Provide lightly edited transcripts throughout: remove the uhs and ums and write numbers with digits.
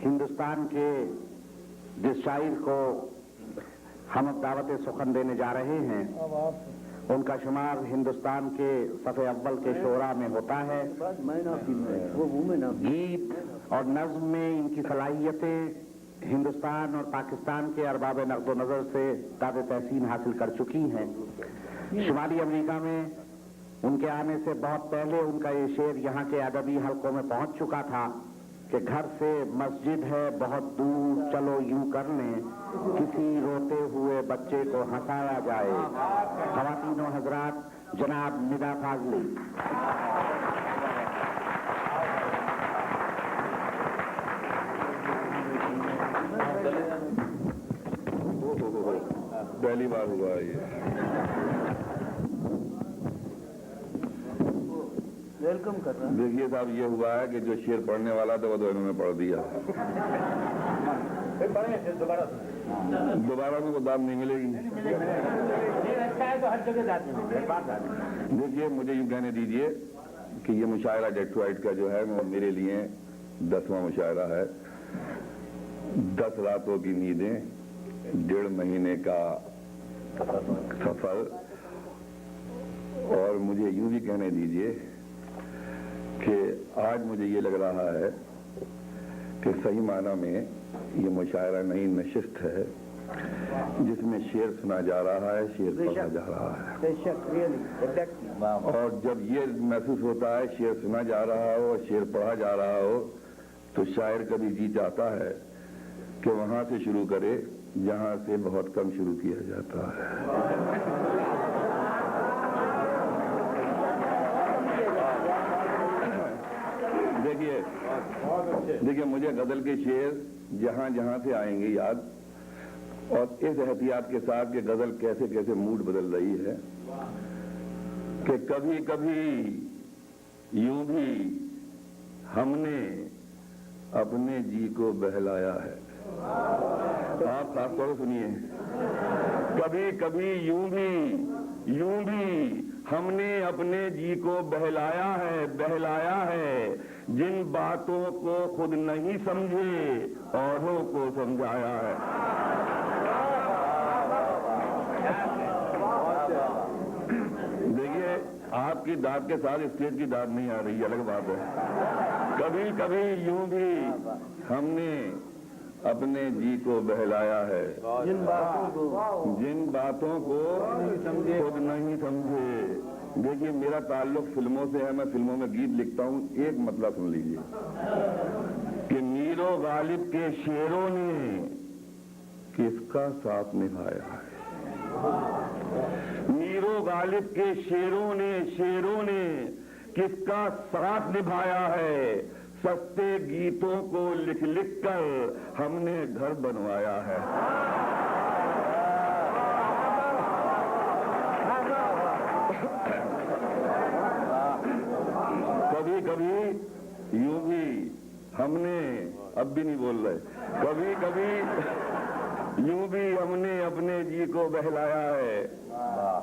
हिंदुस्तान के जिस शायर को हम दावत सुखन देने जा रहे हैं उनका शुमार हिंदुस्तान के सफ़े अव्वल के शोरा में होता है। गीत और नज़्म में इनकी सलाहियतें हिंदुस्तान और पाकिस्तान के अरबाब नक़्द नज़र से ताज़ तहसीन हासिल कर चुकी हैं। शुमाली अमेरिका में उनके आने से बहुत पहले उनका ये शेर यहाँ के अदबी हलकों में पहुँच चुका था कि घर से मस्जिद है बहुत दूर, चलो यूं कर लें किसी रोते हुए बच्चे को हंसाया जाए। ख़वातीन व हज़रात, जनाब निदा फाज़ली। पहली बार हुआ ये। वेलकम कर रहा है। देखिए साहब, ये हुआ है कि जो शेर पढ़ने वाला था वो तो इन्होंने पढ़ दिया। दोबारा में वो दाद नहीं मिलेगी। अच्छा है तो हर जगह दाद मिलेगी। देखिए, मुझे यूँ कहने दीजिए कि ये मुशायरा डेट्रॉइट का जो है वो मेरे लिए 10वां मुशायरा है। 10 रातों की नींदें, 1.5 महीने का सफर, और मुझे यूँ भी कहने दीजिए कि आज मुझे ये लग रहा है कि सही माना में ये मुशायरा नई नशिस्त है जिसमें शेर सुना जा रहा है, शेर पढ़ा जा रहा है। और जब ये महसूस होता है शेर सुना जा रहा हो और शेर पढ़ा जा रहा हो तो शायर कभी जी चाहता है कि वहाँ से शुरू करे जहाँ से बहुत कम शुरू किया जाता है। देखिए, मुझे गजल के शेर जहां जहां से आएंगे याद, और इस एहतियात के साथ कि गजल कैसे कैसे मूड बदल रही है कि कभी कभी यूं भी हमने अपने जी को बहलाया है। आप खास तौर से सुनिए, कभी कभी यूं भी हमने अपने जी को बहलाया है, जिन बातों को खुद नहीं समझे औरों को समझाया है। देखिए, आपकी दाद के साथ स्टेज की दाद नहीं आ रही, अलग बात है। कभी कभी यूं भी हमने अपने जी को बहलाया है, जिन बातों को खुद नहीं समझे। देखिए, मेरा ताल्लुक फिल्मों से है, मैं फिल्मों में गीत लिखता हूँ। एक मतलब सुन लीजिए कि मीरो गालिब के शेरों ने किसका साथ निभाया है। मीरो गालिब के शेरों ने किसका साथ निभाया है। सस्ते गीतों को लिख लिख कर हमने घर बनवाया है। कभी कभी यूं भी हमने, अब भी नहीं बोल रहे, कभी कभी यूं भी हमने अपने जी को बहलाया है,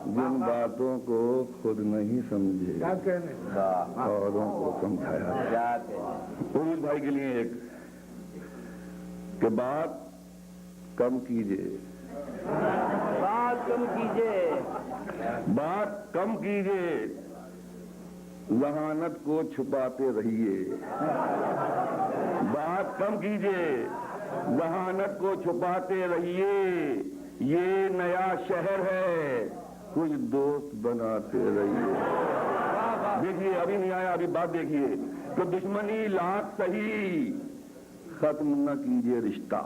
जिन बातों को खुद नहीं समझे औरों को समझाया। उरुज भाई के लिए एक कि बात कम कीजिए, बात कम कीजिए, जहानत को छुपाते रहिए। बात कम कीजिए, जहानत को छुपाते रहिए। ये नया शहर है, कुछ दोस्त बनाते रहिए। देखिए, अभी नहीं आया, अभी बात देखिए। तो दुश्मनी लाख सही, खत्म न कीजिए रिश्ता।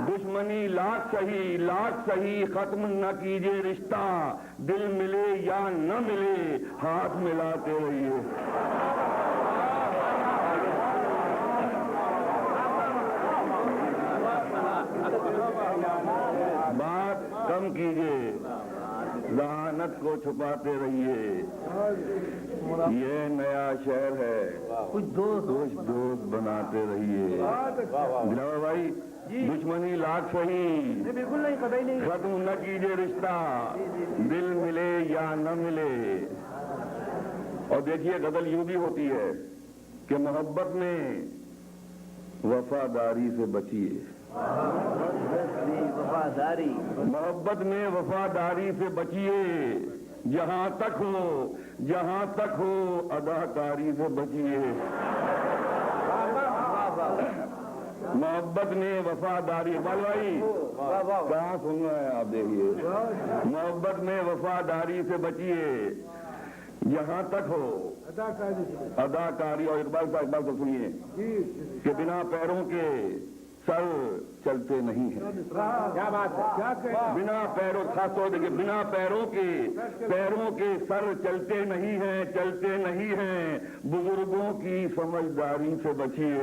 दुश्मनी लाख सही, खत्म न कीजिए रिश्ता। दिल मिले या न मिले, हाथ मिलाते रहिए। बात कम कीजिए, जहानत को छुपाते रहिए। ये नया शहर है, कुछ दोस्त बनाते रहिए। दिलावर भाई, दुश्मनी लाख सही, बिल्कुल नहीं, कभी नहीं। खत्म न कीजिए रिश्ता, दिल मिले या न मिले। और देखिए, गजल यूं भी होती है कि मोहब्बत में वफादारी से बचिए। वफादारी मोहब्बत में वफादारी से बचिए। जहां तक हो अदाकारी से बचिए। मोहब्बत में वफादारी, इकबाल भाई कहाँ सुन रहे हैं आप, देखिए। मोहब्बत में वफादारी से बचिए, जहां तक हो अदाकारी। और इकबाल साहब सुनिए कि बिना पैरों के सर चलते नहीं है। क्या बात है, क्या बिना पैरों, खास तौर देखिए, बिना पैरों के सर चलते नहीं हैं। बुजुर्गों की समझदारी से बचिए।